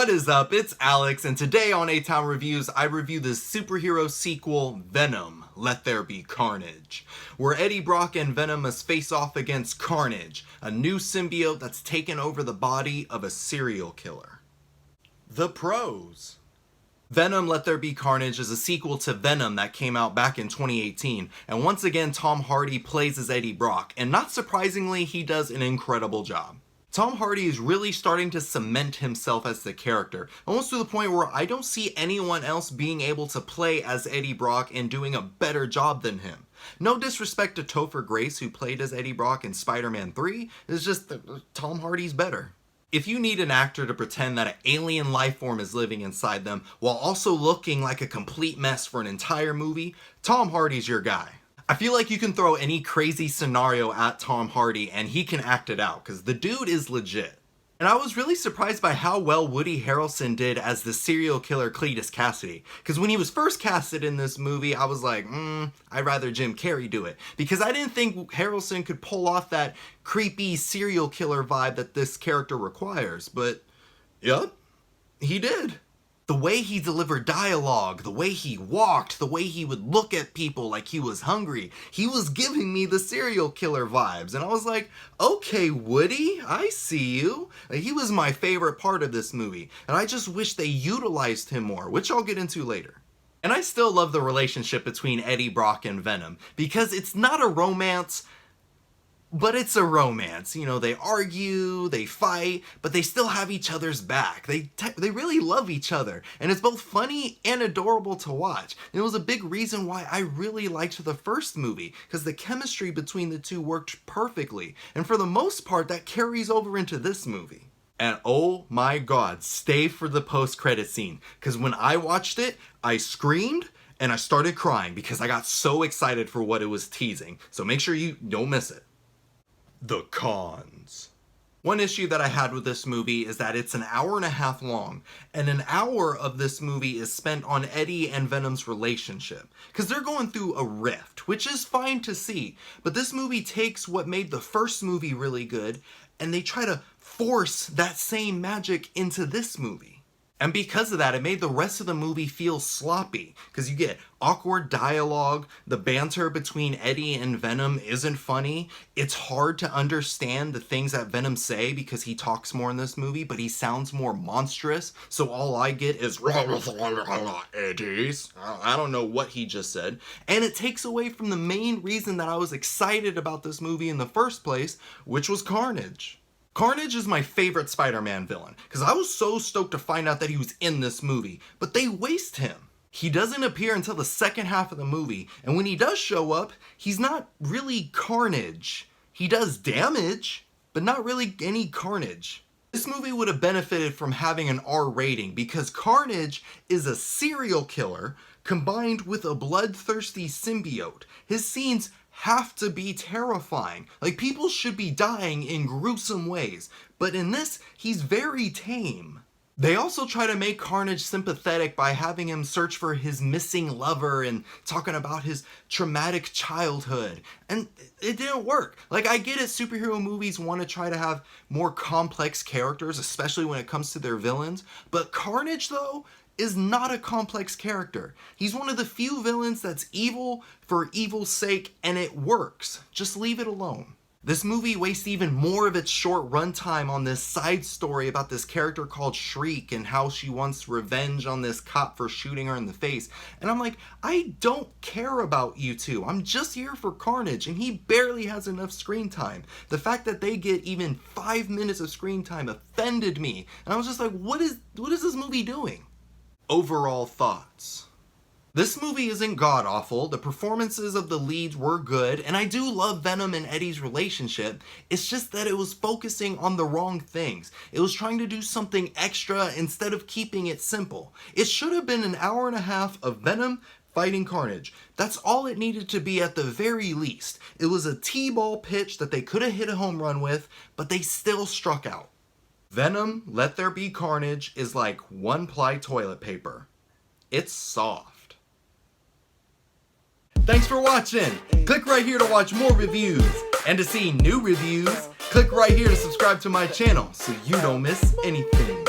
What is up? It's Alex, and today on A-Town Reviews, I review the superhero sequel, Venom, Let There Be Carnage, where Eddie Brock and Venom must face off against Carnage, a new symbiote that's taken over the body of a serial killer. The pros. Venom Let There Be Carnage is a sequel to Venom that came out back in 2018, and once again Tom Hardy plays as Eddie Brock, and not surprisingly, he does an incredible job. Tom Hardy is really starting to cement himself as the character, almost to the point where I don't see anyone else being able to play as Eddie Brock and doing a better job than him. No disrespect to Topher Grace, who played as Eddie Brock in Spider-Man 3, it's just that Tom Hardy's better. If you need an actor to pretend that an alien life form is living inside them while also looking like a complete mess for an entire movie, Tom Hardy's your guy. I feel like you can throw any crazy scenario at Tom Hardy and he can act it out, because the dude is legit. And I was really surprised by how well Woody Harrelson did as the serial killer Cletus Cassidy. Because when he was first casted in this movie, I was like, I'd rather Jim Carrey do it. Because I didn't think Harrelson could pull off that creepy serial killer vibe that this character requires. But, yep, he did. The way he delivered dialogue, the way he walked, the way he would look at people like he was hungry, he was giving me the serial killer vibes. And I was like, okay, Woody, I see you. He was my favorite part of this movie. And I just wish they utilized him more, which I'll get into later. And I still love the relationship between Eddie Brock and Venom, because it's not a romance, but it's a romance. You know, they argue, they fight, but they still have each other's back. They really love each other. And it's both funny and adorable to watch. And it was a big reason why I really liked the first movie, because the chemistry between the two worked perfectly. And for the most part, that carries over into this movie. And oh my god, stay for the post-credit scene. Because when I watched it, I screamed and I started crying because I got so excited for what it was teasing. So make sure you don't miss it. The cons. One issue that I had with this movie is that it's an hour and a half long, and an hour of this movie is spent on Eddie and Venom's relationship, because they're going through a rift, which is fine to see, but this movie takes what made the first movie really good, and they try to force that same magic into this movie. And because of that, it made the rest of the movie feel sloppy, because you get awkward dialogue, the banter between Eddie and Venom isn't funny, it's hard to understand the things that Venom say because he talks more in this movie, but he sounds more monstrous, so all I get is Eddie's. I don't know what he just said. And it takes away from the main reason that I was excited about this movie in the first place, which was Carnage. Carnage is my favorite Spider-Man villain, because I was so stoked to find out that he was in this movie, but they waste him. He doesn't appear until the second half of the movie, and when he does show up, he's not really Carnage. He does damage, but not really any carnage. This movie would have benefited from having an R rating, because Carnage is a serial killer combined with a bloodthirsty symbiote. His scenes have to be terrifying. Like, people should be dying in gruesome ways, but in this, he's very tame. They also try to make Carnage sympathetic by having him search for his missing lover and talking about his traumatic childhood, and it didn't work. Like, I get it, superhero movies want to try to have more complex characters, especially when it comes to their villains, but Carnage, though, is not a complex character. He's one of the few villains that's evil for evil's sake, and it works. Just leave it alone. This movie wastes even more of its short runtime on this side story about this character called Shriek and how she wants revenge on this cop for shooting her in the face. And I'm like, I don't care about you two. I'm just here for Carnage, and he barely has enough screen time. The fact that they get even 5 minutes of screen time offended me. And I was just like, what is this movie doing? Overall thoughts. This movie isn't god-awful, the performances of the leads were good, and I do love Venom and Eddie's relationship. It's just that it was focusing on the wrong things. It was trying to do something extra instead of keeping it simple. It should have been an hour and a half of Venom fighting Carnage. That's all it needed to be at the very least. It was a T-ball pitch that they could have hit a home run with, but they still struck out. Venom, Let There Be Carnage is like one-ply toilet paper. It's soft. Thanks for watching. Click right here to watch more reviews. And to see new reviews, click right here to subscribe to my channel so you don't miss anything.